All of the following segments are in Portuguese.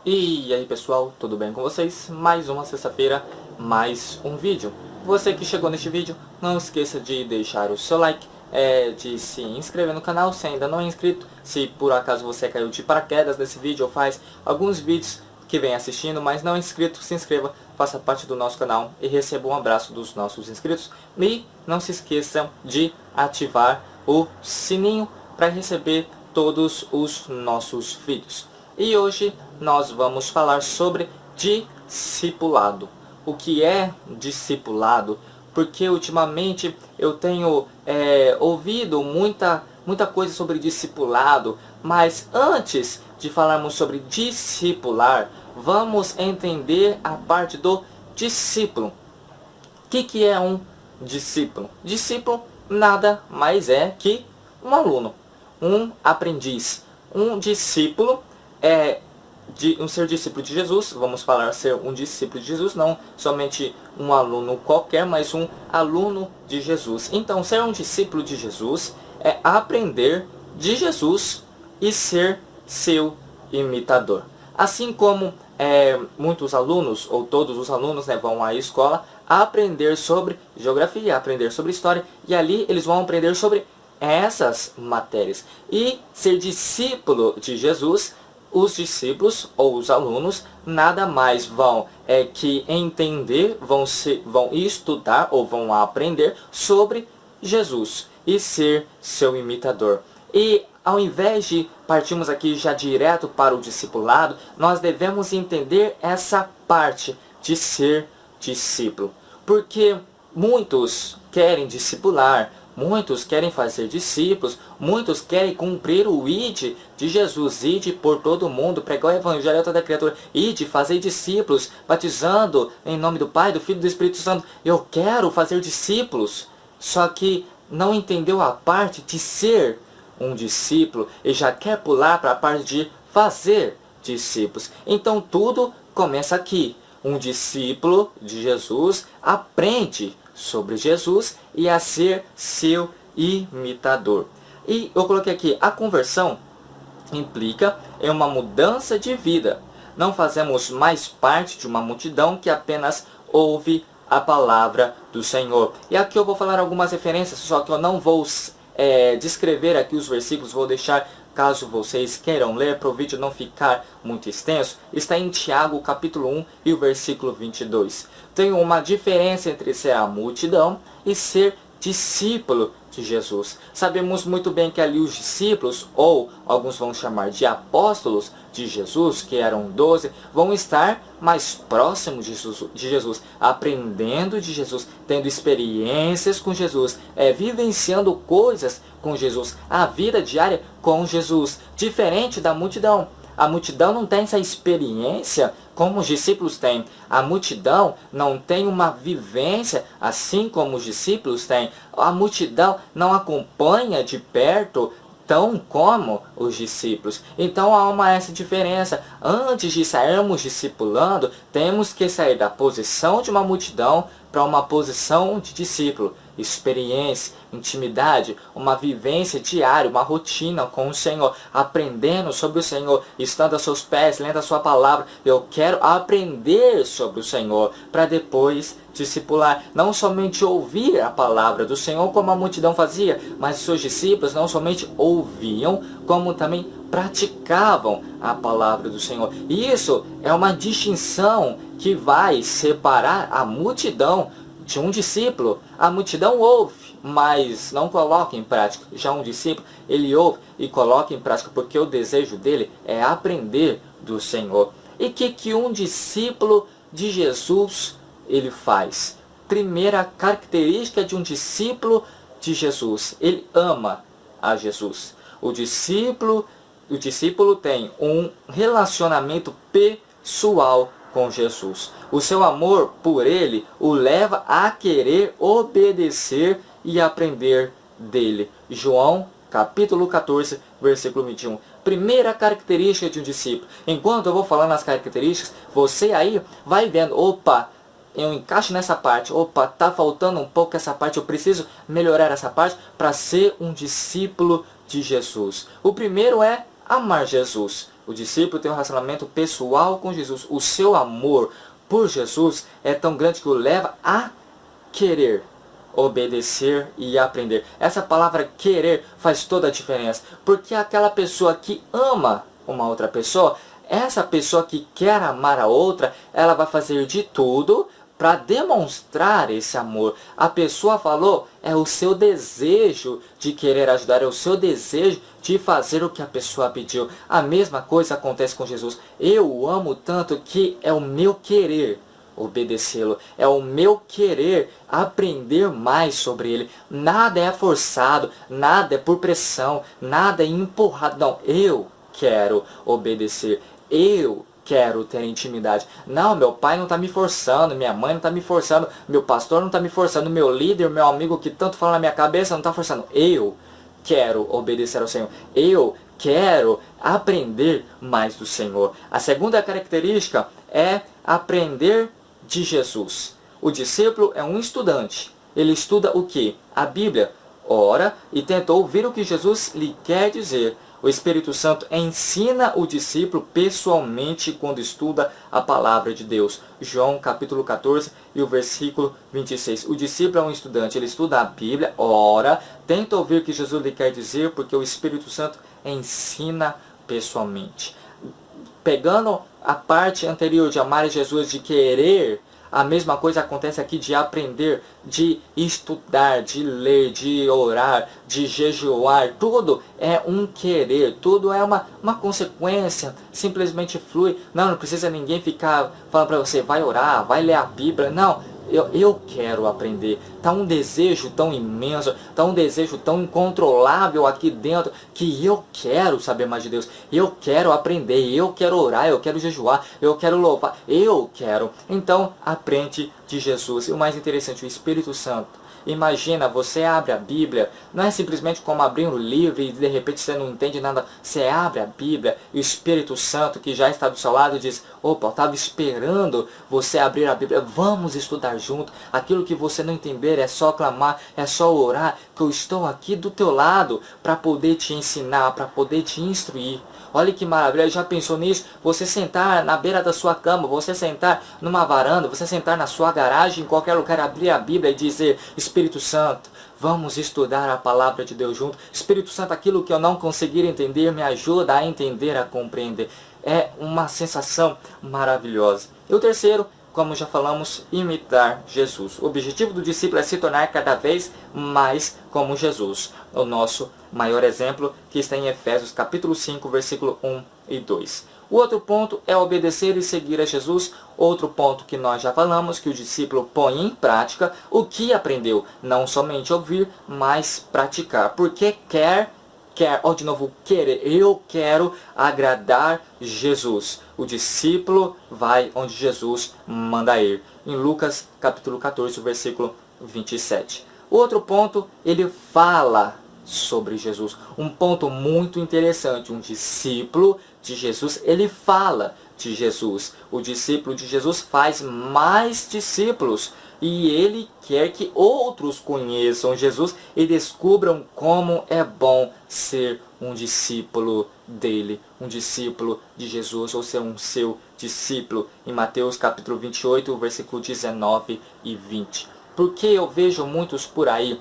E aí pessoal, tudo bem com vocês? Mais uma sexta-feira, mais um vídeo. Você que chegou neste vídeo, não esqueça de deixar o seu like, de se inscrever no canal se ainda não é inscrito. Se por acaso você caiu de paraquedas nesse vídeo ou faz alguns vídeos que vem assistindo, mas não é inscrito, se inscreva, faça parte do nosso canal e receba um abraço dos nossos inscritos. E não se esqueçam de ativar o sininho para receber todos os nossos vídeos. E hoje nós vamos falar sobre discipulado. O que é discipulado? Porque ultimamente eu tenho ouvido muita coisa sobre discipulado, mas antes de falarmos sobre discipular, vamos entender a parte do discípulo. O que é um discípulo? Discípulo nada mais é que um aluno, um aprendiz. Um discípulo é ser discípulo de Jesus. Vamos falar ser um discípulo de Jesus, não somente um aluno qualquer, mas um aluno de Jesus. Então, ser um discípulo de Jesus é aprender de Jesus e ser seu imitador. Assim como muitos alunos, ou todos os alunos, vão à escola aprender sobre geografia, aprender sobre história, e ali eles vão aprender sobre essas matérias. E ser discípulo de Jesus, os discípulos ou os alunos nada mais vão que entender, vão estudar ou vão aprender sobre Jesus e ser seu imitador. E ao invés de partirmos aqui já direto para o discipulado, nós devemos entender essa parte de ser discípulo. Porque muitos querem discipular, muitos querem fazer discípulos, muitos querem cumprir o ide de Jesus, ide por todo mundo, pregar o evangelho a toda criatura, ide fazer discípulos, batizando em nome do Pai, do Filho e do Espírito Santo. Eu quero fazer discípulos, só que não entendeu a parte de ser um discípulo e já quer pular para a parte de fazer discípulos. Então tudo começa aqui. Um discípulo de Jesus aprende sobre Jesus e a ser seu imitador. E eu coloquei aqui, a conversão implica em uma mudança de vida. Não fazemos mais parte de uma multidão que apenas ouve a palavra do Senhor. E aqui eu vou falar algumas referências, só que eu não vou descrever aqui os versículos, vou deixar caso vocês queiram ler, para o vídeo não ficar muito extenso. Está em Tiago capítulo 1 e o versículo 22. Tem uma diferença entre ser a multidão e ser discípulo de Jesus. Sabemos muito bem que ali os discípulos, ou alguns vão chamar de apóstolos de Jesus, que eram 12, vão estar mais próximos de Jesus, aprendendo de Jesus, tendo experiências com Jesus, vivenciando coisas com Jesus, a vida diária com Jesus, diferente da multidão. A multidão não tem essa experiência como os discípulos têm. A multidão não tem uma vivência assim como os discípulos têm. A multidão não acompanha de perto tão como os discípulos. Então há essa diferença. Antes de sairmos discipulando, temos que sair da posição de uma multidão para uma posição de discípulo. Experiência, intimidade, uma vivência diária, uma rotina com o Senhor, aprendendo sobre o Senhor, estando a seus pés, lendo a sua palavra. Eu quero aprender sobre o Senhor para depois discipular, não somente ouvir a palavra do Senhor como a multidão fazia, mas os seus discípulos não somente ouviam, como também praticavam a palavra do Senhor. E isso é uma distinção que vai separar a multidão de um discípulo. A multidão ouve, mas não coloca em prática. Já um discípulo, ele ouve e coloca em prática, porque o desejo dele é aprender do Senhor. E o que um discípulo de Jesus ele faz? Primeira característica de um discípulo de Jesus: ele ama a Jesus. O discípulo tem um relacionamento pessoal com Jesus. O seu amor por ele o leva a querer obedecer e aprender dele. João capítulo 14, versículo 21. Primeira característica de um discípulo. Enquanto eu vou falando as características, você aí vai vendo, opa, eu encaixo nessa parte, opa, tá faltando um pouco essa parte, eu preciso melhorar essa parte para ser um discípulo de Jesus. O primeiro é amar Jesus. O discípulo tem um relacionamento pessoal com Jesus. O seu amor por Jesus é tão grande que o leva a querer obedecer e aprender. Essa palavra querer faz toda a diferença. Porque aquela pessoa que ama uma outra pessoa, essa pessoa que quer amar a outra, ela vai fazer de tudo para demonstrar esse amor. A pessoa falou, é o seu desejo de querer ajudar, é o seu desejo de fazer o que a pessoa pediu. A mesma coisa acontece com Jesus. Eu o amo tanto que é o meu querer obedecê-lo. É o meu querer aprender mais sobre ele. Nada é forçado, nada é por pressão, nada é empurrado. Não, eu quero obedecer. Eu quero ter intimidade. Não, meu pai não está me forçando, minha mãe não está me forçando, meu pastor não está me forçando, meu líder, meu amigo que tanto fala na minha cabeça não está forçando. Eu quero obedecer ao Senhor. Eu quero aprender mais do Senhor. A segunda característica é aprender de Jesus. O discípulo é um estudante. Ele estuda o quê? A Bíblia. Ora e tenta ouvir o que Jesus lhe quer dizer. O Espírito Santo ensina o discípulo pessoalmente quando estuda a palavra de Deus. João capítulo 14 e o versículo 26. O discípulo é um estudante, ele estuda a Bíblia, ora, tenta ouvir o que Jesus lhe quer dizer, porque o Espírito Santo ensina pessoalmente. Pegando a parte anterior de amar Jesus, de querer, a mesma coisa acontece aqui de aprender, de estudar, de ler, de orar, de jejuar. Tudo é um querer, tudo é uma consequência, simplesmente flui. Não precisa ninguém ficar falando para você, vai orar, vai ler a Bíblia. Não, eu quero aprender. Está um desejo tão imenso, está um desejo tão incontrolável aqui dentro, que eu quero saber mais de Deus. Eu quero aprender, eu quero orar, eu quero jejuar, eu quero louvar, eu quero. Então, aprende de Jesus. E o mais interessante, o Espírito Santo. Imagina, você abre a Bíblia, não é simplesmente como abrir um livro e de repente você não entende nada. Você abre a Bíblia e o Espírito Santo que já está do seu lado diz, opa, eu estava esperando você abrir a Bíblia, vamos estudar junto. Aquilo que você não entender é só clamar, é só orar, que eu estou aqui do teu lado para poder te ensinar, para poder te instruir. Olha que maravilha, já pensou nisso? Você sentar na beira da sua cama, você sentar numa varanda, você sentar na sua garagem, em qualquer lugar, abrir a Bíblia e dizer, Espírito Santo, vamos estudar a palavra de Deus junto. Espírito Santo, aquilo que eu não conseguir entender, me ajuda a entender, a compreender. É uma sensação maravilhosa. E o terceiro, como já falamos, imitar Jesus. O objetivo do discípulo é se tornar cada vez mais como Jesus. O nosso maior exemplo, que está em Efésios capítulo 5, versículo 1 e 2. O outro ponto é obedecer e seguir a Jesus. Outro ponto que nós já falamos, que o discípulo põe em prática o que aprendeu. Não somente ouvir, mas praticar. Porque de novo, querer. Eu quero agradar Jesus. O discípulo vai onde Jesus manda ir. Em Lucas capítulo 14, versículo 27. O outro ponto, ele fala sobre Jesus. Um ponto muito interessante. Um discípulo de Jesus, ele fala de Jesus. O discípulo de Jesus faz mais discípulos. E ele quer que outros conheçam Jesus e descubram como é bom ser um discípulo dele, um discípulo de Jesus, ou ser um seu discípulo. Em Mateus capítulo 28, versículo 19 e 20. Porque eu vejo muitos por aí,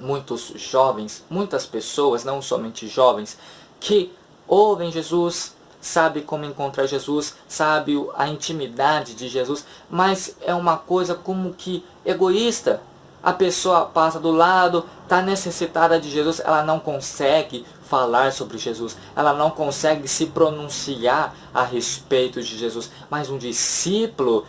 muitos jovens, muitas pessoas, não somente jovens, que ouvem Jesus, sabe como encontrar Jesus, sabe a intimidade de Jesus, mas é uma coisa como que egoísta. A pessoa passa do lado, está necessitada de Jesus, ela não consegue falar sobre Jesus, ela não consegue se pronunciar a respeito de Jesus. Mas um discípulo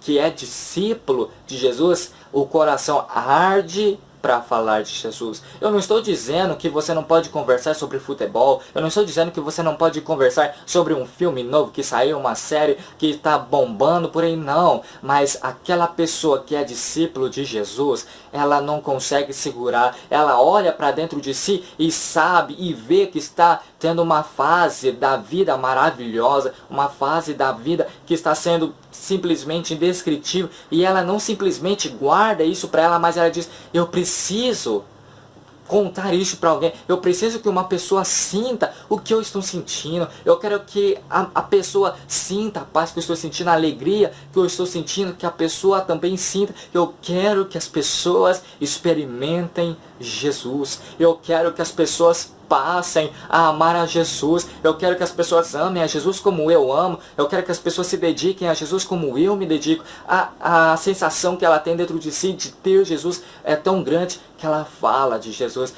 que é discípulo de Jesus, o coração arde para falar de Jesus. Eu não estou dizendo que você não pode conversar sobre futebol. Eu não estou dizendo que você não pode conversar sobre um filme novo que saiu, uma série que está bombando por aí, não. Mas aquela pessoa que é discípulo de Jesus, ela não consegue segurar. Ela olha para dentro de si e sabe e vê que está tendo uma fase da vida maravilhosa, uma fase da vida que está sendo simplesmente indescritível, e ela não simplesmente guarda isso para ela, mas ela diz, eu preciso contar isso para alguém. Eu preciso que uma pessoa sinta o que eu estou sentindo. Eu quero que a pessoa sinta a paz que eu estou sentindo, a alegria que eu estou sentindo, que a pessoa também sinta. Eu quero que as pessoas experimentem Jesus. Eu quero que as pessoas passem a amar a Jesus. Eu quero que as pessoas amem a Jesus como eu amo. Eu quero que as pessoas se dediquem a Jesus como eu me dedico. A sensação que ela tem dentro de si de ter Jesus é tão grande que ela fala de Jesus.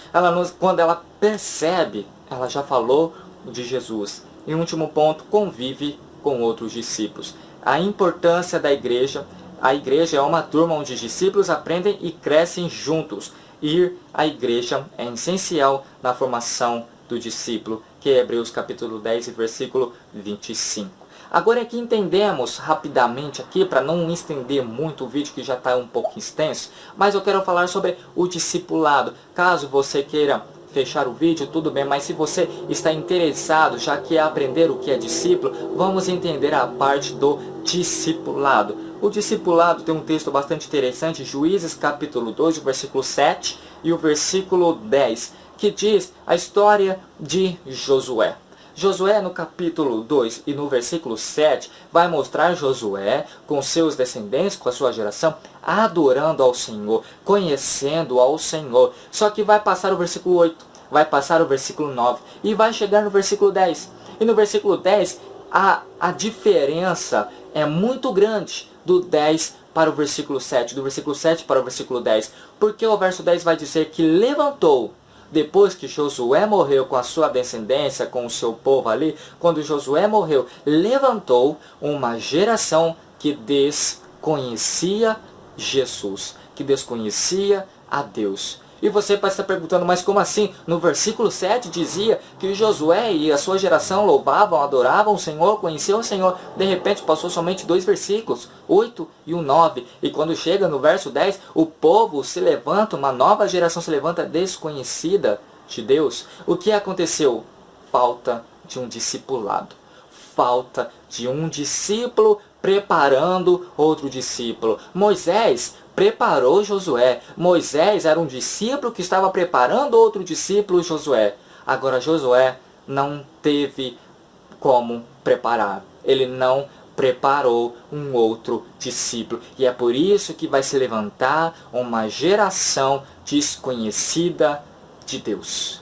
Quando ela percebe, ela já falou de Jesus. E último ponto, convive com outros discípulos. A importância da igreja. A igreja é uma turma onde os discípulos aprendem e crescem juntos. Ir à igreja é essencial na formação do discípulo, que é Hebreus capítulo 10, versículo 25. Agora aqui entendemos rapidamente aqui, para não estender muito o vídeo que já está um pouco extenso, mas eu quero falar sobre o discipulado. Caso você queira fechar o vídeo, tudo bem, mas se você está interessado, já que é aprender o que é discípulo, vamos entender a parte do discipulado. O discipulado tem um texto bastante interessante, Juízes capítulo 2, versículo 7 e o versículo 10, que diz a história de Josué. Josué no capítulo 2 e no versículo 7 vai mostrar Josué com seus descendentes, com a sua geração, adorando ao Senhor, conhecendo ao Senhor. Só que vai passar o versículo 8, vai passar o versículo 9 e vai chegar no versículo 10. E no versículo 10 a diferença é muito grande do 10 para o versículo 7, do versículo 7 para o versículo 10. Porque o verso 10 vai dizer que levantou, depois que Josué morreu com a sua descendência, com o seu povo ali, quando Josué morreu, levantou uma geração que desconhecia Jesus, que desconhecia a Deus. E você pode estar perguntando, mas como assim? No versículo 7 dizia que Josué e a sua geração louvavam, adoravam o Senhor, conheciam o Senhor. De repente passou somente 2 versículos, 8 e o 9. E quando chega no verso 10, o povo se levanta, uma nova geração se levanta desconhecida de Deus. O que aconteceu? Falta de um discipulado. Falta de um discípulo preparando outro discípulo. Moisés preparou Josué. Moisés era um discípulo que estava preparando outro discípulo, Josué. Agora Josué não teve como preparar. Ele não preparou um outro discípulo. E é por isso que vai se levantar uma geração desconhecida de Deus.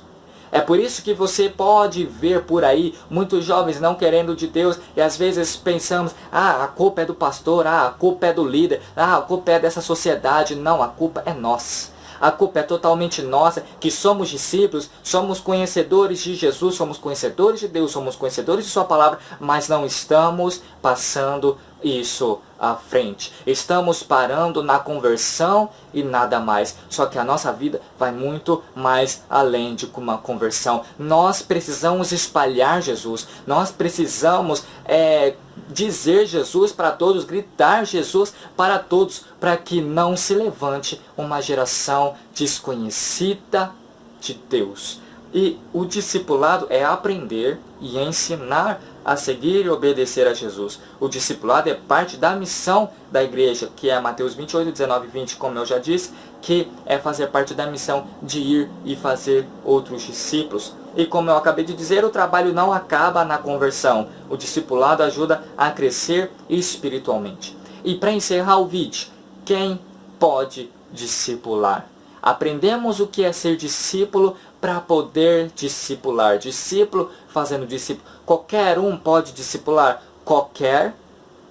É por isso que você pode ver por aí muitos jovens não querendo de Deus e às vezes pensamos, a culpa é do pastor, a culpa é do líder, a culpa é dessa sociedade. Não, a culpa é nossa. A culpa é totalmente nossa, que somos discípulos, somos conhecedores de Jesus, somos conhecedores de Deus, somos conhecedores de sua palavra, mas não estamos passando isso à frente. Estamos parando na conversão e nada mais. Só que a nossa vida vai muito mais além de uma conversão. Nós precisamos espalhar Jesus. Nós precisamos dizer Jesus para todos, gritar Jesus para todos, para que não se levante uma geração desconhecida de Deus. E o discipulado é aprender e ensinar a seguir e obedecer a Jesus. O discipulado é parte da missão da igreja, que é Mateus 28, 19 e 20, como eu já disse, que é fazer parte da missão de ir e fazer outros discípulos. E como eu acabei de dizer, o trabalho não acaba na conversão. O discipulado ajuda a crescer espiritualmente. E para encerrar o vídeo, quem pode discipular? Aprendemos o que é ser discípulo para poder discipular. Discípulo fazendo discípulo. Qualquer um pode discipular. Qualquer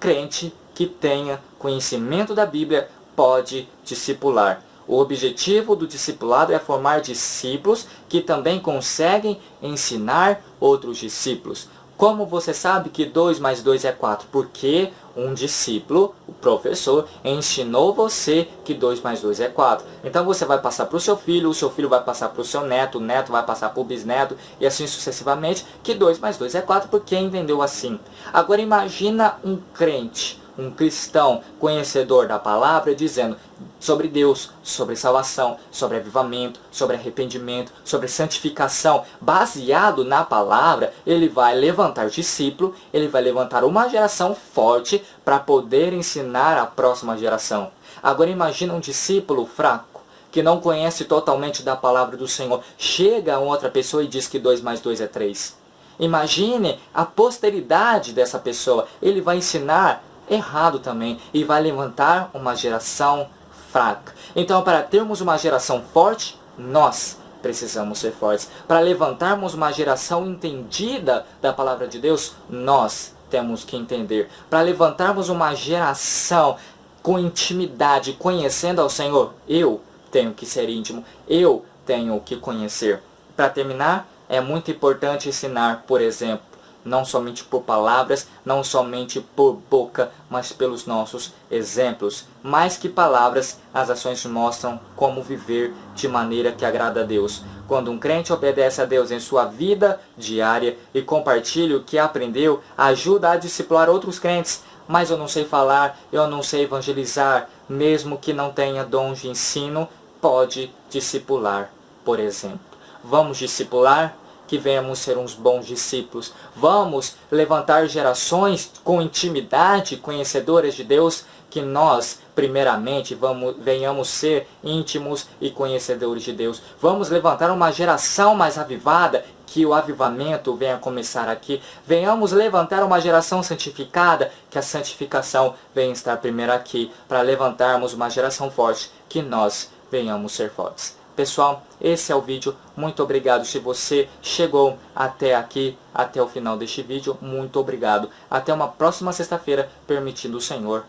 crente que tenha conhecimento da Bíblia pode discipular. O objetivo do discipulado é formar discípulos que também conseguem ensinar outros discípulos. Como você sabe que 2 mais 2 é 4? Porque um discípulo, o professor, ensinou você que 2 mais 2 é 4. Então você vai passar para o seu filho vai passar para o seu neto, o neto vai passar para o bisneto, e assim sucessivamente, que 2 mais 2 é 4, porque entendeu assim. Agora imagina um crente, um cristão conhecedor da palavra dizendo sobre Deus, sobre salvação, sobre avivamento, sobre arrependimento, sobre santificação, baseado na palavra. Ele vai levantar discípulo, ele vai levantar uma geração forte para poder ensinar a próxima geração. Agora imagina um discípulo fraco, que não conhece totalmente da palavra do Senhor, chega a outra pessoa e diz que 2 mais 2 é 3. Imagine a posteridade dessa pessoa. Ele vai ensinar errado também e vai levantar uma geração fraca. Então, para termos uma geração forte, nós precisamos ser fortes. Para levantarmos uma geração entendida da palavra de Deus, nós temos que entender. Para levantarmos uma geração com intimidade, conhecendo ao Senhor, eu tenho que ser íntimo, eu tenho que conhecer. Para terminar, é muito importante ensinar, por exemplo, não somente por palavras, não somente por boca, mas pelos nossos exemplos. Mais que palavras, as ações mostram como viver de maneira que agrada a Deus. Quando um crente obedece a Deus em sua vida diária e compartilha o que aprendeu, ajuda a discipular outros crentes. Mas eu não sei falar, eu não sei evangelizar, mesmo que não tenha dom de ensino, pode discipular, por exemplo. Vamos discipular? Que venhamos ser uns bons discípulos. Vamos levantar gerações com intimidade, conhecedoras de Deus, que nós, primeiramente, venhamos ser íntimos e conhecedores de Deus. Vamos levantar uma geração mais avivada, que o avivamento venha começar aqui. Venhamos levantar uma geração santificada, que a santificação venha estar primeiro aqui, para levantarmos uma geração forte, que nós venhamos ser fortes. Pessoal, esse é o vídeo. Muito obrigado se você chegou até aqui, até o final deste vídeo. Muito obrigado. Até uma próxima sexta-feira, permitindo o Senhor.